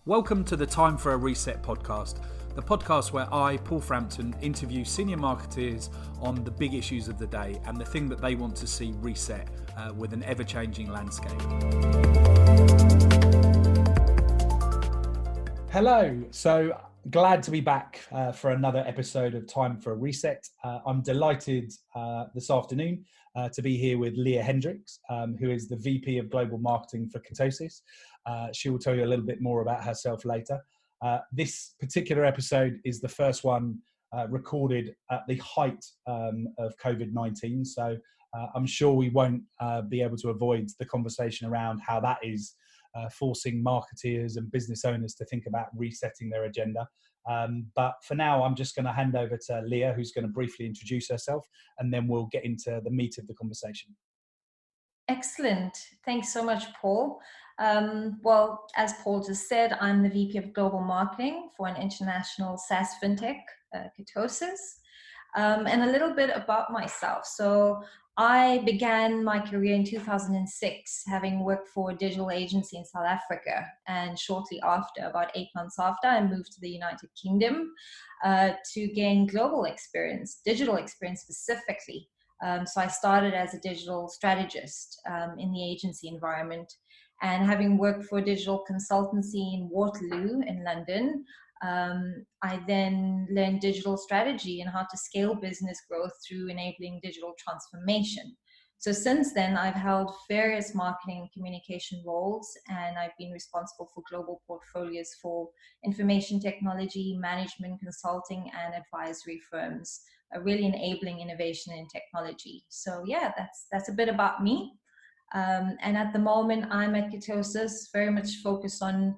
Welcome to the Time for a Reset podcast, the podcast where I, Paul Frampton, interview senior marketers on the big issues of the day and the thing that they want to see reset with an ever-changing landscape. Hello, so glad to be back for another episode of Time for a Reset. I'm delighted this afternoon to be here with Leeya Hendricks, who is the VP of Global Marketing for Kurtosys. She will tell you a little bit more about herself later. This particular episode is the first one recorded at the height of COVID-19, so I'm sure we won't be able to avoid the conversation around how that is forcing marketeers and business owners to think about resetting their agenda. But for now, I'm just going to hand over to Leeya, who's going to briefly introduce herself, and then we'll get into the meat of the conversation. Excellent. Thanks so much, Paul. Well, as Paul just said, I'm the VP of Global Marketing for an international SaaS fintech, Kurtosys. And a little bit about myself. So I began my career in 2006, having worked for a digital agency in South Africa. And shortly after, about 8 months after, I moved to the United Kingdom to gain global experience, digital experience specifically. So I started as a digital strategist in the agency environment. And having worked for a digital consultancy in Waterloo in London, I then learned digital strategy and how to scale business growth through enabling digital transformation. So since then, I've held various marketing and communication roles, and I've been responsible for global portfolios for information technology, management consulting, and advisory firms, really enabling innovation in technology. So yeah, that's a bit about me. And at the moment, I'm at Kurtosys, very much focused on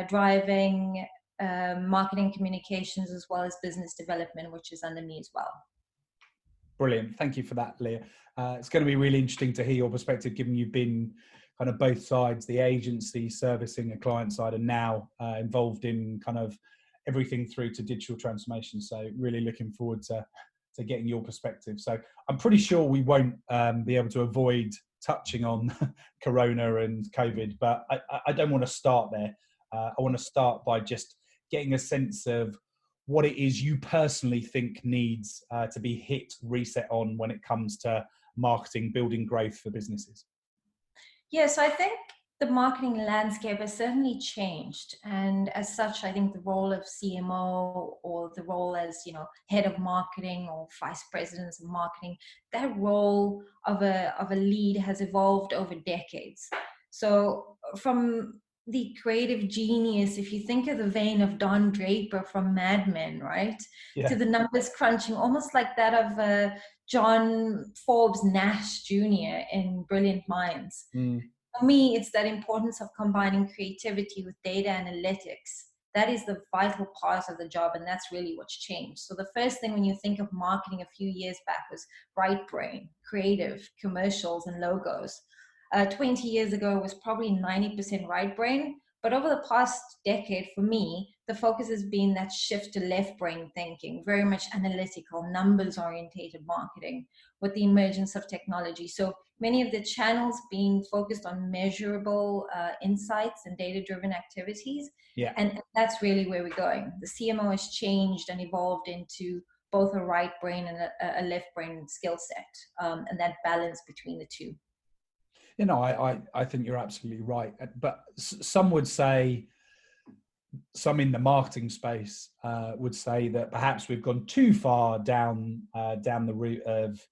driving marketing communications as well as business development, which is under me as well. Brilliant. Thank you for that, Leeya. It's going to be really interesting to hear your perspective, given you've been kind of both sides, the agency servicing a client side and now involved in kind of everything through to digital transformation. So really looking forward to getting your perspective. So I'm pretty sure we won't be able to avoid touching on Corona and COVID, but I don't want to start there. I want to start by just getting a sense of what it is you personally think needs to be hit reset on when it comes to marketing, building growth for businesses. Yes, I think the marketing landscape has certainly changed. And as such, I think the role of CMO or the role as, head of marketing or vice presidents of marketing, that role of a lead has evolved over decades. So from the creative genius, if you think of the vein of Don Draper from Mad Men, right? Yeah. To the numbers crunching, almost like that of John Forbes Nash Jr. in Brilliant Minds. For me, it's that importance of combining creativity with data analytics. That is the vital part of the job, and that's really what's changed. So the first thing when you think of marketing a few years back was right brain, creative, commercials, and logos. 20 years ago, it was probably 90% right brain. But over the past decade, for me, the focus has been that shift to left brain thinking, very much analytical, numbers-orientated marketing with the emergence of technology. So many of the channels being focused on measurable insights and data-driven activities. Yeah. And that's really where we're going. The CMO has changed and evolved into both a right brain and a left brain skill set, and that balance between the two. I think you're absolutely right. But some would say, some in the marketing space would say that perhaps we've gone too far down the route of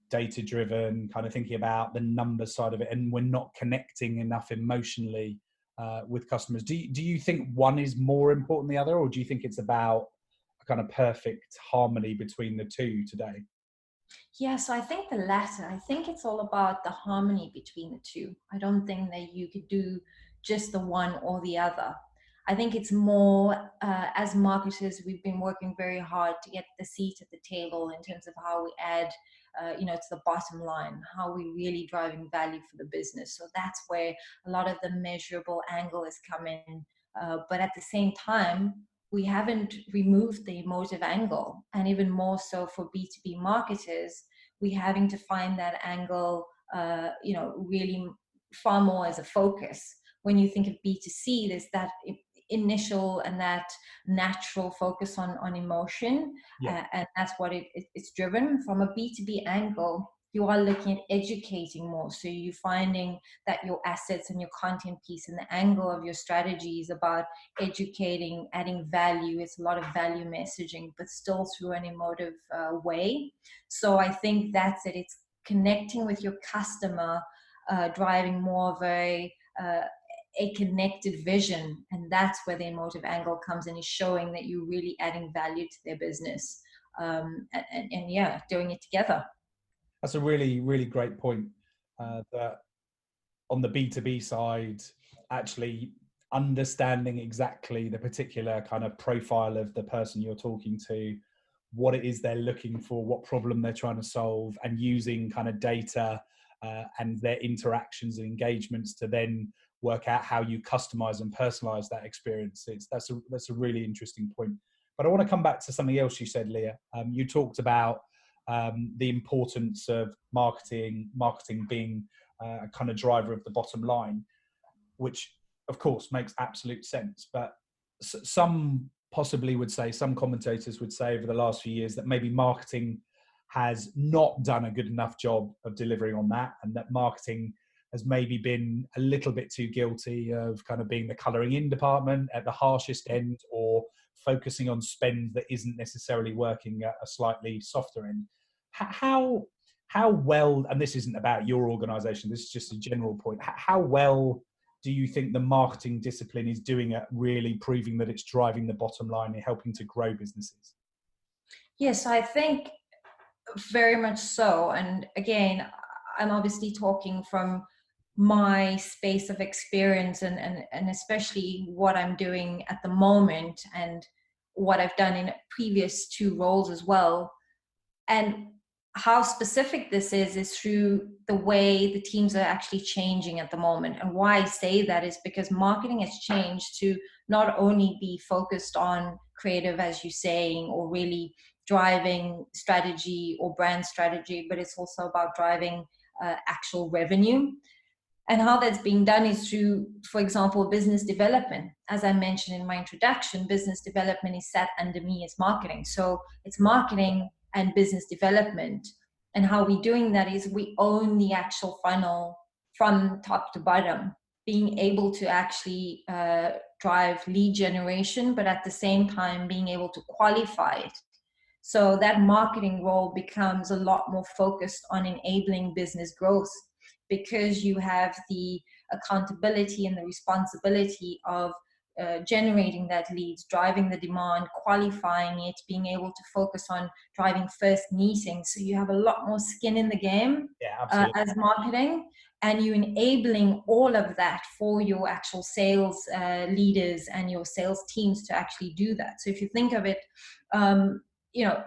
data-driven, kind of thinking about the numbers side of it, and we're not connecting enough emotionally with customers. Do you think one is more important than the other, or do you think it's about a kind of perfect harmony between the two today? Yeah, so I think the latter. I think it's all about the harmony between the two. I don't think that you could do just the one or the other. I think it's more, as marketers, we've been working very hard to get the seat at the table in terms of how we add, to the bottom line, how we're really driving value for the business. So that's where a lot of the measurable angle is coming. But at the same time, we haven't removed the emotive angle. And even more so for B2B marketers, we're having to find that angle, really far more as a focus. When you think of B2C, there's that initial and that natural focus on emotion, Yeah. and that's what it's driven. From a B2B angle, you are looking at educating more, so you're finding that your assets and your content piece and the angle of your strategy is about educating, adding value. It's a lot of value messaging, but still through an emotive way. So I think that's it. It's connecting with your customer, driving more of a connected vision, and that's where the emotive angle comes in, is showing that you're really adding value to their business, and yeah, doing it together. That's a really, really great point. That on the B2B side, actually understanding exactly the particular kind of profile of the person you're talking to, what it is they're looking for, what problem they're trying to solve, and using kind of data and their interactions and engagements to then work out how you customize and personalize that experience. That's a really interesting point. But I want to come back to something else you said, Leeya. You talked about the importance of marketing being a kind of driver of the bottom line, which of course makes absolute sense. But some possibly would say, some commentators would say over the last few years that maybe marketing has not done a good enough job of delivering on that, and that marketing has maybe been a little bit too guilty of kind of being the colouring in department at the harshest end, or focusing on spend that isn't necessarily working at a slightly softer end. How well, and this isn't about your organisation, this is just a general point, how well do you think the marketing discipline is doing at really proving that it's driving the bottom line and helping to grow businesses? Yes, I think very much so. And again, I'm obviously talking from my space of experience, and especially what I'm doing at the moment and what I've done in previous two roles as well. And how specific this is through the way the teams are actually changing at the moment. And why I say that is because marketing has changed to not only be focused on creative, as you're saying, or really driving strategy or brand strategy, but it's also about driving actual revenue. And how that's being done is through, for example, business development. As I mentioned in my introduction, business development is sat under me as marketing. So it's marketing and business development. And how we're doing that is we own the actual funnel from top to bottom, being able to actually drive lead generation, but at the same time being able to qualify it. So that marketing role becomes a lot more focused on enabling business growth, because you have the accountability and the responsibility of generating that leads, driving the demand, qualifying it, being able to focus on driving first meetings. So you have a lot more skin in the game as marketing, and you enabling all of that for your actual sales leaders and your sales teams to actually do that. So if you think of it,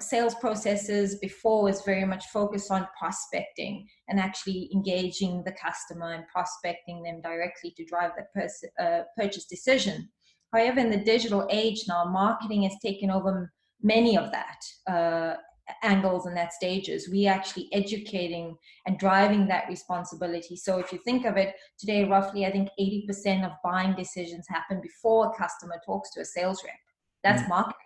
sales processes before was very much focused on prospecting and actually engaging the customer and prospecting them directly to drive the purchase decision. However, in the digital age now, marketing has taken over many of that angles and that stages. We actually educating and driving that responsibility. So if you think of it today, roughly, I think 80% of buying decisions happen before a customer talks to a sales rep. That's marketing.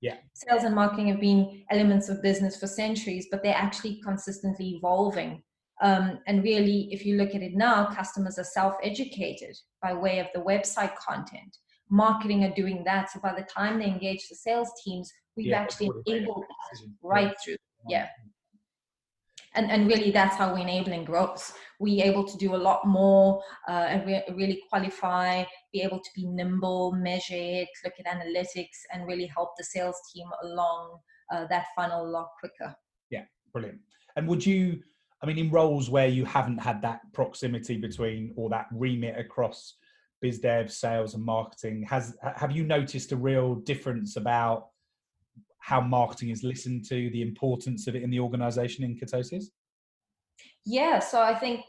Yeah. Sales and marketing have been elements of business for centuries, but they're actually consistently evolving. And really, if you look at it now, customers are self-educated by way of the website content. Marketing are doing that. So by the time they engage the sales teams, we've actually enabled that right through. Yeah. And really, that's how we're enabling growth. We're able to do a lot more and really qualify, be able to be nimble, measure it, look at analytics, and really help the sales team along that funnel a lot quicker. Yeah, brilliant. And would you, I mean, in roles where you haven't had that proximity between, or that remit across biz dev, sales and marketing, have you noticed a real difference about how marketing is listened to, the importance of it in the organization in Kurtosys? Yeah, so I think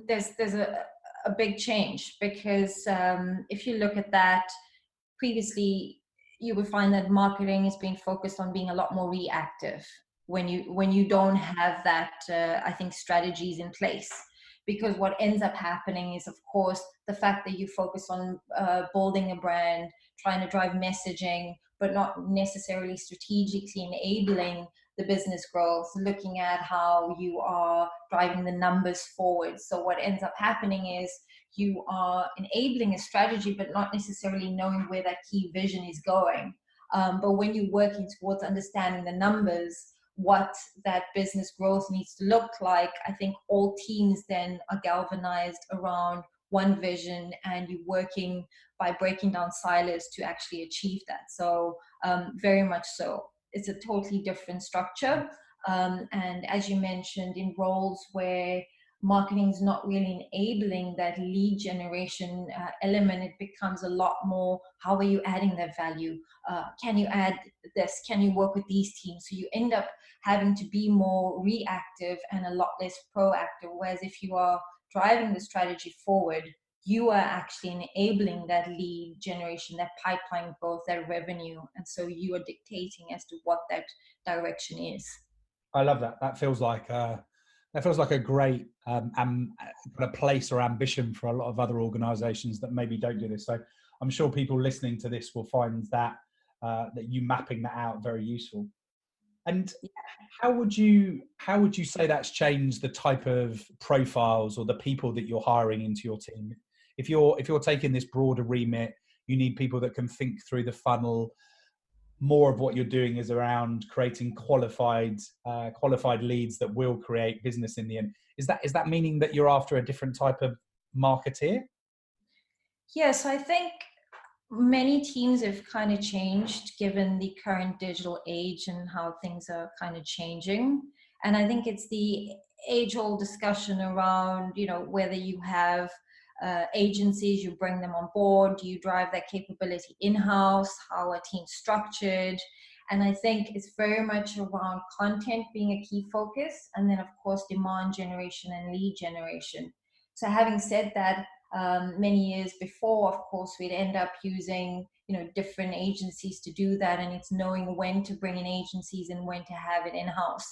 there's a big change, because if you look at that, previously you would find that marketing is being focused on being a lot more reactive when you don't have that I think strategies in place. because what ends up happening is, of course, the fact that you focus on building a brand, trying to drive messaging, but not necessarily strategically enabling the business growth, looking at how you are driving the numbers forward. So what ends up happening is you are enabling a strategy, but not necessarily knowing where that key vision is going. But when you're working towards understanding the numbers, what that business growth needs to look like, I think all teams then are galvanized around one vision, and you're working by breaking down silos to actually achieve that. So very much so. It's a totally different structure. And as you mentioned, in roles where marketing is not really enabling that lead generation element, it becomes a lot more, how are you adding that value? Can you add this? Can you work with these teams? So you end up having to be more reactive and a lot less proactive. Whereas if you are driving the strategy forward, you are actually enabling that lead generation, that pipeline growth, that revenue. And so you are dictating as to what that direction is. I love that. That feels like a great kind of place or ambition for a lot of other organisations that maybe don't do this. So I'm sure people listening to this will find that that you mapping that out very useful. And how would you say that's changed the type of profiles or the people that you're hiring into your team? If you're taking this broader remit, you need people that can think through the funnel. More of what you're doing is around creating qualified leads that will create business in the end. Is that meaning that you're after a different type of marketeer? Yes, I think many teams have kind of changed given the current digital age and how things are kind of changing. And I think it's the age-old discussion around, whether you have agencies, you bring them on board, do you drive that capability in-house, how are teams structured? And I think it's very much around content being a key focus, and then of course demand generation and lead generation. So having said that, many years before, of course, we'd end up using different agencies to do that, and it's knowing when to bring in agencies and when to have it in-house.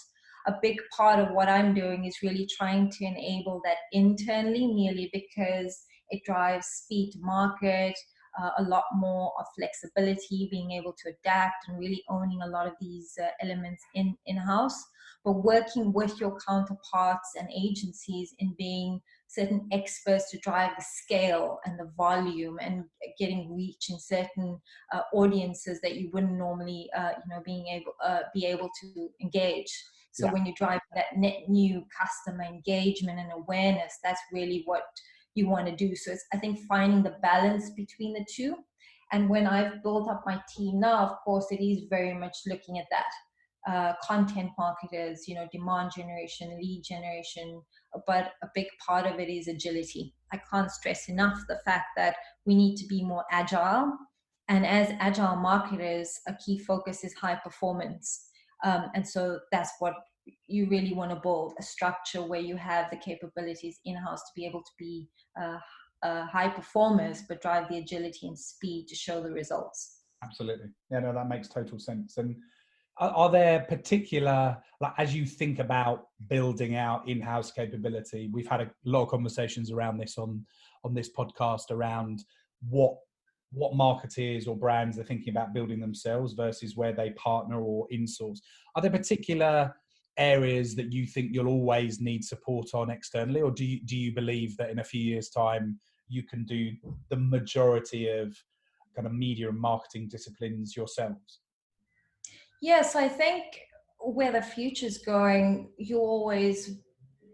A big part of what I'm doing is really trying to enable that internally, merely because it drives speed to market, a lot more of flexibility, being able to adapt and really owning a lot of these elements in-house. But working with your counterparts and agencies in being certain experts to drive the scale and the volume and getting reach in certain audiences that you wouldn't normally, be able to engage. So when you drive that net new customer engagement and awareness, that's really what you want to do. So it's, I think, finding the balance between the two. And when I've built up my team now, of course, it is very much looking at that. Content marketers, demand generation, lead generation, but a big part of it is agility. I can't stress enough the fact that we need to be more agile. And as agile marketers, a key focus is high performance. And so that's what you really want to build, a structure where you have the capabilities in-house to be able to be high performers, but drive the agility and speed to show the results. Absolutely. Yeah, no, that makes total sense. And are there particular, like, as you think about building out in-house capability, we've had a lot of conversations around this on this podcast around what marketeers or brands are thinking about building themselves versus where they partner or insource. Are there particular areas that you think you'll always need support on externally, or do you believe that in a few years' time you can do the majority of kind of media and marketing disciplines yourselves? Yes, I think where the future's going, you always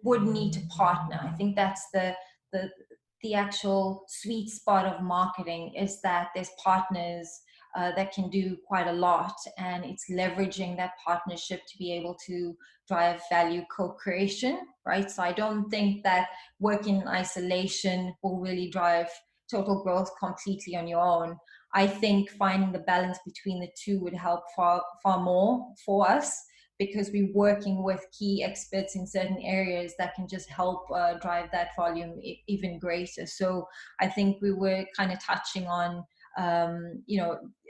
would need to partner. I think that's the actual sweet spot of marketing, is that there's partners that can do quite a lot, and it's leveraging that partnership to be able to drive value co-creation, right? So I don't think that working in isolation will really drive total growth completely on your own. I think finding the balance between the two would help far more for us, because we're working with key experts in certain areas that can just help drive that volume even greater. So I think we were kind of touching on,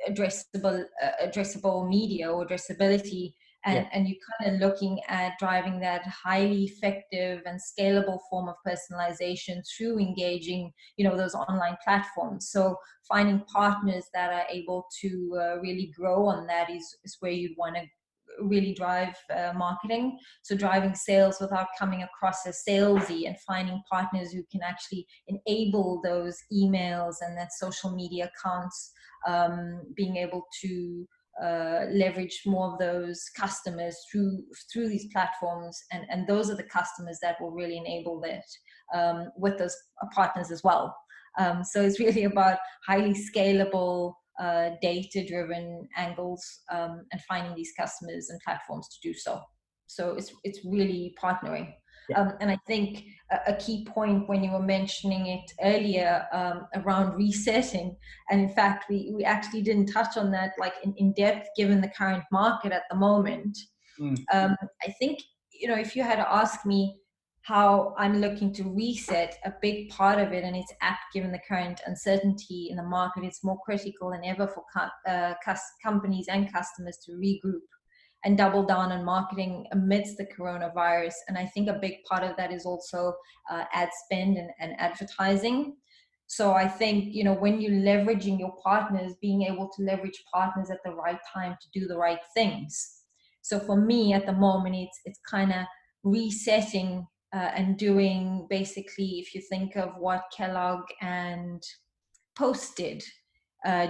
addressable media or addressability. Yeah. And you're kind of looking at driving that highly effective and scalable form of personalization through engaging, those online platforms. So finding partners that are able to really grow on that is where you'd want to really drive marketing. So driving sales without coming across as salesy, and finding partners who can actually enable those emails and that social media accounts, being able to leverage more of those customers through these platforms, and those are the customers that will really enable that with those partners as well. So it's really about highly scalable, data-driven angles, and finding these customers and platforms to do so. So it's really partnering. Yeah. And I think a key point when you were mentioning it earlier, around resetting, and in fact, we actually didn't touch on that like in depth, given the current market at the moment. I think, if you had to ask me how I'm looking to reset, a big part of it, and it's apt given the current uncertainty in the market, it's more critical than ever for companies and customers to regroup and double down on marketing amidst the coronavirus. And I think a big part of that is also ad spend and advertising. So I think, when you're leveraging your partners, being able to leverage partners at the right time to do the right things. So for me at the moment, it's kind of resetting and doing, basically, if you think of what Kellogg and Post did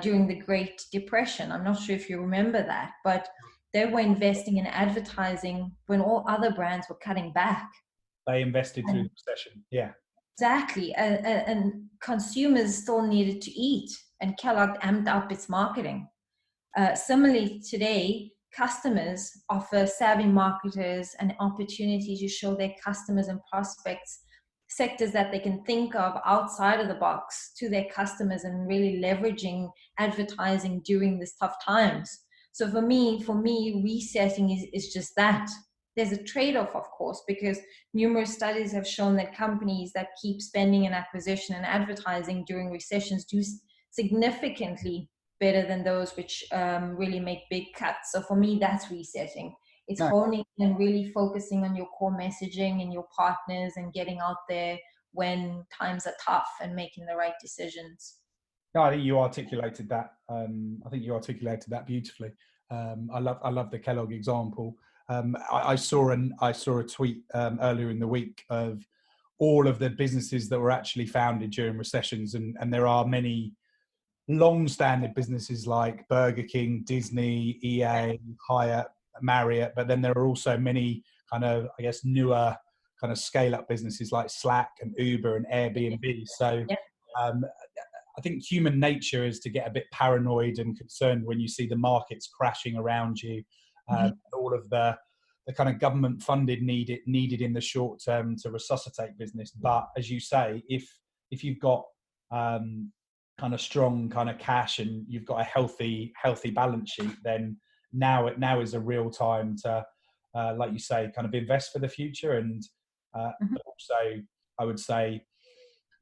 during the Great Depression. I'm not sure if you remember that, but they were investing in advertising when all other brands were cutting back. They invested through the recession. Yeah. Exactly. And consumers still needed to eat, and Kellogg amped up its marketing. Similarly, today, customers offer savvy marketers an opportunity to show their customers and prospects sectors that they can think of outside of the box to their customers, and really leveraging advertising during these tough times. So for me, resetting is just that. There's a trade-off, of course, because numerous studies have shown that companies that keep spending in acquisition and advertising during recessions do significantly better than those which really make big cuts. So for me, that's resetting. It's honing and really focusing on your core messaging and your partners, and getting out there when times are tough and making the right decisions. No, I think you articulated that. I think you articulated that beautifully. I love the Kellogg example. I saw a tweet earlier in the week of all of the businesses that were actually founded during recessions, and there are many long-standing businesses like Burger King, Disney, EA, Hyatt, Marriott, but then there are also many kind of, I guess, newer kind of scale-up businesses like Slack and Uber and Airbnb. So I think human nature is to get a bit paranoid and concerned when you see the markets crashing around you, all of the kind of government funded needed in the short term to resuscitate business. But as you say, if you've got kind of strong kind of cash and you've got a healthy balance sheet, then now is a real time to, like you say, kind of invest for the future, and but also I would say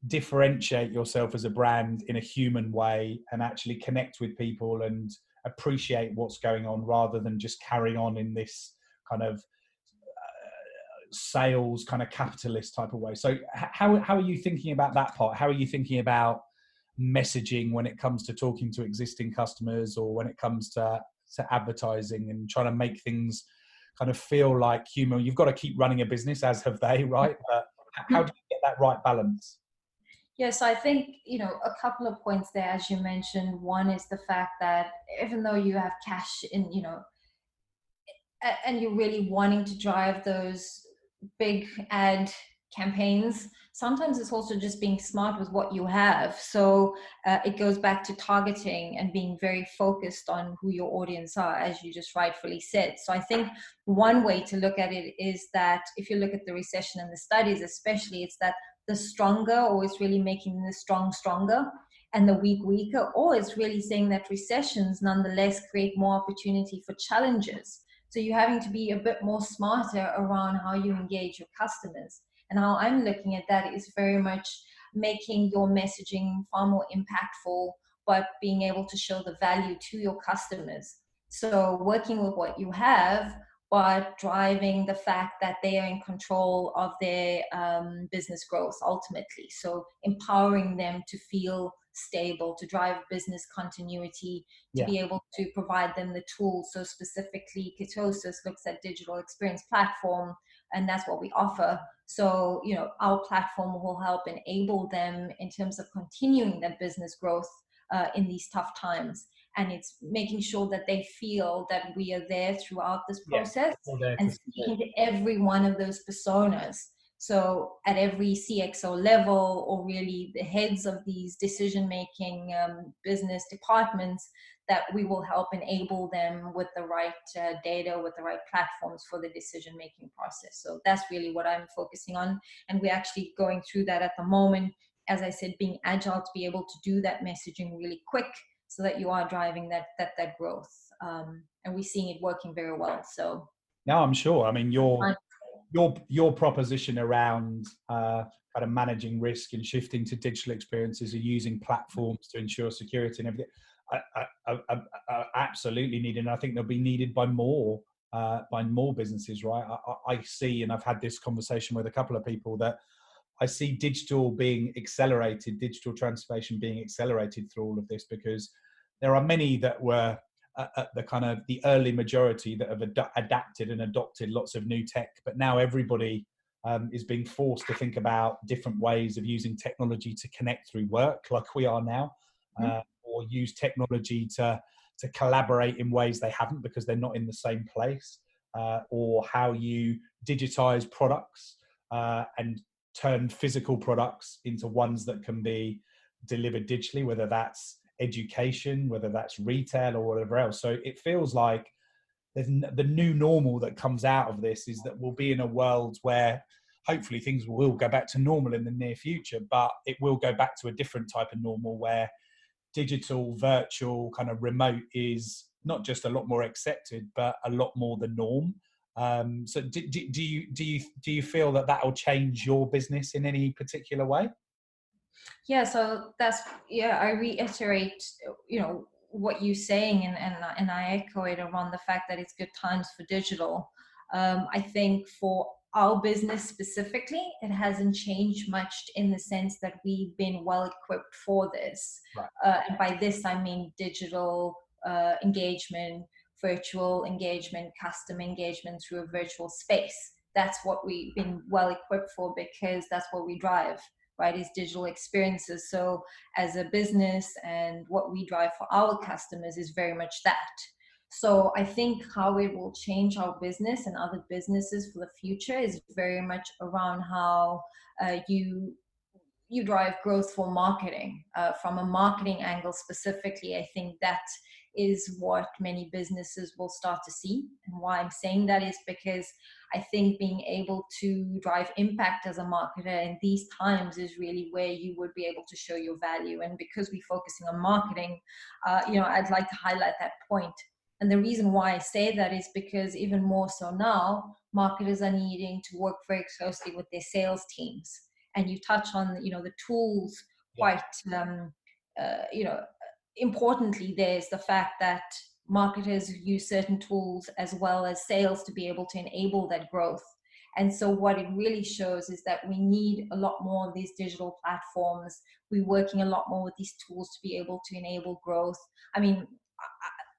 differentiate yourself as a brand in a human way, and actually connect with people and appreciate what's going on, rather than just carry on in this kind of sales kind of capitalist type of way. So how are you thinking about that part? How are you thinking about messaging when it comes to talking to existing customers, or when it comes to advertising and trying to make things kind of feel like human? You've got to keep running a business, as have they, right? But how do you get that right balance? Yes, I think, a couple of points there, as you mentioned. One is the fact that even though you have cash in, and you're really wanting to drive those big ad campaigns, sometimes it's also just being smart with what you have. So it goes back to targeting and being very focused on who your audience are, as you just rightfully said. So I think one way to look at it is that if you look at the recession and the studies especially, it's that the stronger always really making the strong stronger, and the weak weaker, or it's really saying that recessions nonetheless create more opportunity for challenges. So you're having to be a bit more smarter around how you engage your customers. And how I'm looking at that is very much making your messaging far more impactful, but being able to show the value to your customers. So working with what you have, but driving the fact that they are in control of their business growth ultimately. So empowering them to feel stable, to drive business continuity, to Yeah. be able to provide them the tools. So specifically, Kurtosys looks at digital experience platform, and that's what we offer. So, our platform will help enable them in terms of continuing their business growth in these tough times. And it's making sure that they feel that we are there throughout this process and speaking to every one of those personas. So at every CXO level, or really the heads of these decision-making business departments, that we will help enable them with the right data, with the right platforms for the decision-making process. So that's really what I'm focusing on. And we're actually going through that at the moment. As I said, being agile to be able to do that messaging really quick, so that you are driving that growth, and we're seeing it working very well. So no, I'm sure. I mean, your proposition around kind of managing risk and shifting to digital experiences and using platforms to ensure security and everything, are absolutely needed. And I think they'll be needed by more businesses, right? I see, and I've had this conversation with a couple of people, that I see digital transformation being accelerated through all of this, because there are many that were at the kind of the early majority that have adapted and adopted lots of new tech, but now everybody is being forced to think about different ways of using technology to connect through work, like we are now, or use technology to collaborate in ways they haven't because they're not in the same place, or how you digitize products and turn physical products into ones that can be delivered digitally, whether that's education, whether that's retail, or whatever else. So it feels like the new normal that comes out of this is that we'll be in a world where hopefully things will go back to normal in the near future, but it will go back to a different type of normal where digital, virtual, kind of remote is not just a lot more accepted, but a lot more the norm. So do you feel that will change your business in any particular way? Yeah, so I reiterate, what you're saying, and I echo it around the fact that it's good times for digital. I think for our business specifically, it hasn't changed much in the sense that we've been well equipped for this. Right. And by this, I mean digital engagement, virtual engagement, custom engagement through a virtual space. That's what we've been well equipped for, because that's what we drive, right, is digital experiences. So as a business, and what we drive for our customers is very much that. So I think how it will change our business and other businesses for the future is very much around how you drive growth for marketing. From a marketing angle specifically, I think that is what many businesses will start to see. And why I'm saying that is because I think being able to drive impact as a marketer in these times is really where you would be able to show your value. And because we're focusing on marketing, I'd like to highlight that point. And the reason why I say that is because even more so now, marketers are needing to work very closely with their sales teams. And you touch on, the tools quite, importantly. There's the fact that marketers use certain tools as well as sales to be able to enable that growth. And so what it really shows is that we need a lot more of these digital platforms. We're working a lot more with these tools to be able to enable growth. I mean,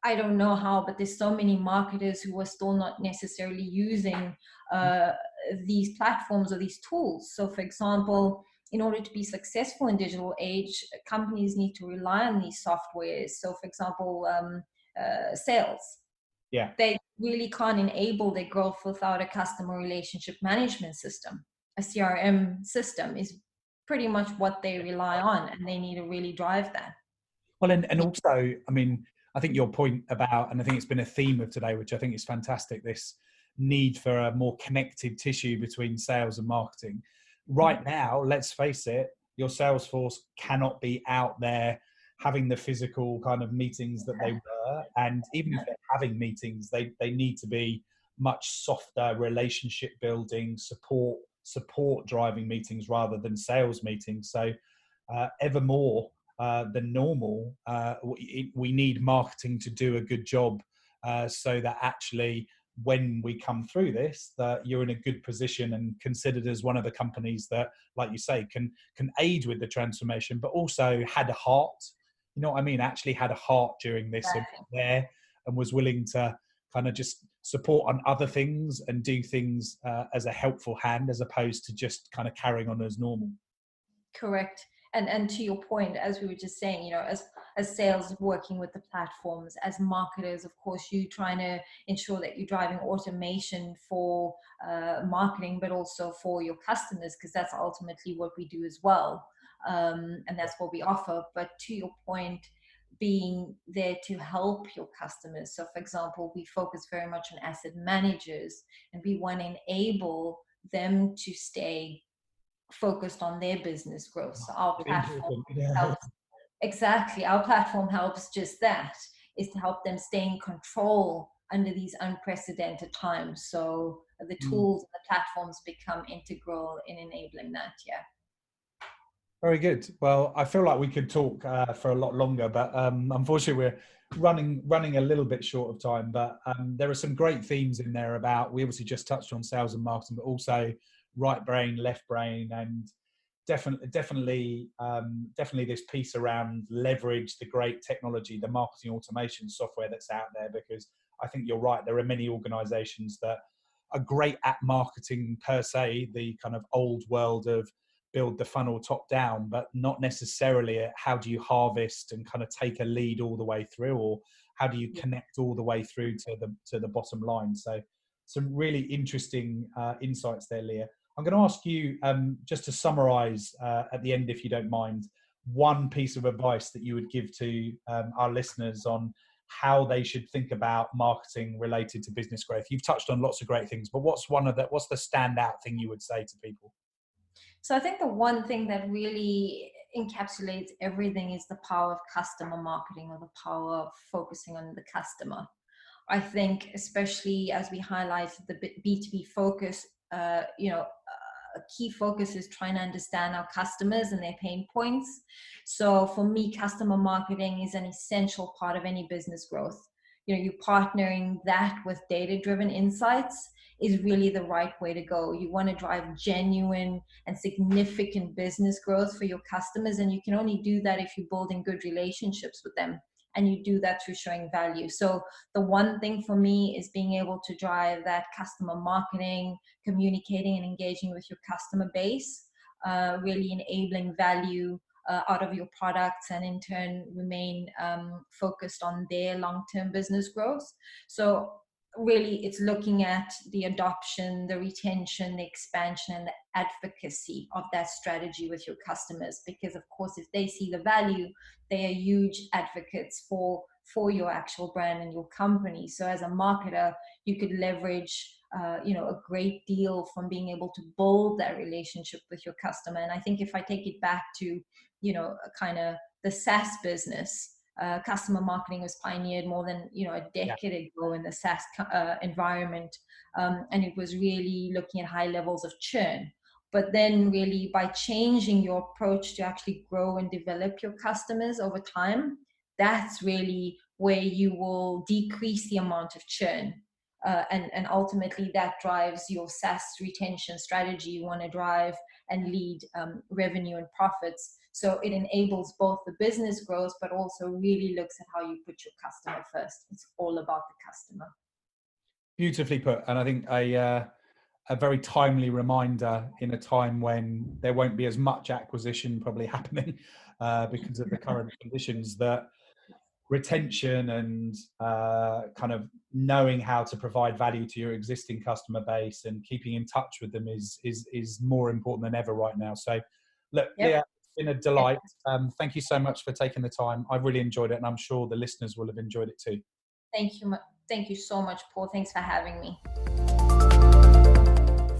I don't know how, but there's so many marketers who are still not necessarily using these platforms or these tools. So for example, in order to be successful in digital age, companies need to rely on these softwares. So for example, sales. Yeah. They really can't enable their growth without a customer relationship management system. A CRM system is pretty much what they rely on, and they need to really drive that. Well, and also, I mean, I think your point about, and I think it's been a theme of today, which I think is fantastic, this need for a more connected tissue between sales and marketing. Right now, let's face it, your sales force cannot be out there having the physical kind of meetings that they were. And even if they're having meetings, they need to be much softer relationship building, support driving meetings rather than sales meetings. So ever more than normal, we need marketing to do a good job so that actually when we come through this, that you're in a good position and considered as one of the companies that, like you say, can aid with the transformation, but also had a heart. You know what I mean? Actually had a heart during this, and there, and was willing to kind of just support on other things and do things as a helpful hand, as opposed to just kind of carrying on as normal. Correct. And to your point, as we were just saying, as sales, working with the platforms, as marketers, of course, you trying to ensure that you're driving automation for marketing, but also for your customers, because that's ultimately what we do as well. And that's what we offer. But to your point, being there to help your customers. So for example, we focus very much on asset managers, and we want to enable them to stay focused on their business growth. So our platform helps. Exactly. Our platform helps just that, is to help them stay in control under these unprecedented times. So the tools and the platforms become integral in enabling that. Yeah. Very good. Well, I feel like we could talk for a lot longer, but unfortunately we're running a little bit short of time. But there are some great themes in there about, we obviously just touched on sales and marketing, but also right brain, left brain, and definitely this piece around leverage the great technology, the marketing automation software that's out there, because I think you're right. There are many organizations that are great at marketing per se, the kind of old world of build the funnel top down, but not necessarily at how do you harvest and kind of take a lead all the way through, or how do you connect all the way through to the bottom line. So some really interesting insights there, Leeya. I'm going to ask you just to summarize at the end, if you don't mind, one piece of advice that you would give to our listeners on how they should think about marketing related to business growth. You've touched on lots of great things, but what's the standout thing you would say to people? So I think the one thing that really encapsulates everything is the power of customer marketing, or the power of focusing on the customer. I think, especially as we highlighted the B2B focus, a key focus is trying to understand our customers and their pain points. So for me, customer marketing is an essential part of any business growth. You partnering that with data-driven insights is really the right way to go. You want to drive genuine and significant business growth for your customers, and you can only do that if you're building good relationships with them, and you do that through showing value. So the one thing for me is being able to drive that customer marketing, communicating and engaging with your customer base, really enabling value out of your products, and in turn remain focused on their long-term business growth. So really it's looking at the adoption, the retention, the expansion, and the advocacy of that strategy with your customers. Because of course, if they see the value, they are huge advocates for your actual brand and your company. So as a marketer, you could leverage a great deal from being able to build that relationship with your customer. And I think if I take it back to kind of the SaaS business, customer marketing was pioneered more than a decade ago in the SaaS environment, and it was really looking at high levels of churn. But then really by changing your approach to actually grow and develop your customers over time, that's really where you will decrease the amount of churn. And ultimately that drives your SaaS retention strategy you want to drive and lead revenue and profits. So it enables both the business growth, but also really looks at how you put your customer first. It's all about the customer. Beautifully put. And I think a very timely reminder in a time when there won't be as much acquisition probably happening because of the current conditions, that retention and kind of knowing how to provide value to your existing customer base and keeping in touch with them is more important than ever right now. So look, Leeya, it's been a delight. Thank you so much for taking the time. I've really enjoyed it, and I'm sure the listeners will have enjoyed it too. Thank you so much, Paul. Thanks for having me.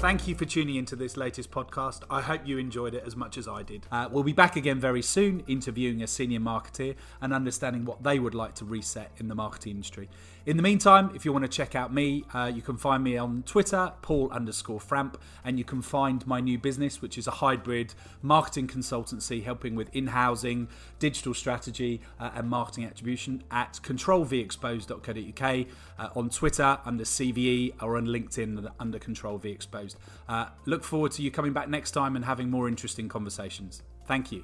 Thank you for tuning into this latest podcast. I hope you enjoyed it as much as I did. We'll be back again very soon, interviewing a senior marketer and understanding what they would like to reset in the marketing industry. In the meantime, if you want to check out me, you can find me on Twitter, Paul_Framp, and you can find my new business, which is a hybrid marketing consultancy helping with in-housing, digital strategy and marketing attribution at controlvexposed.co.uk, on Twitter under CVE, or on LinkedIn under Control V Exposed. Look forward to you coming back next time and having more interesting conversations. Thank you.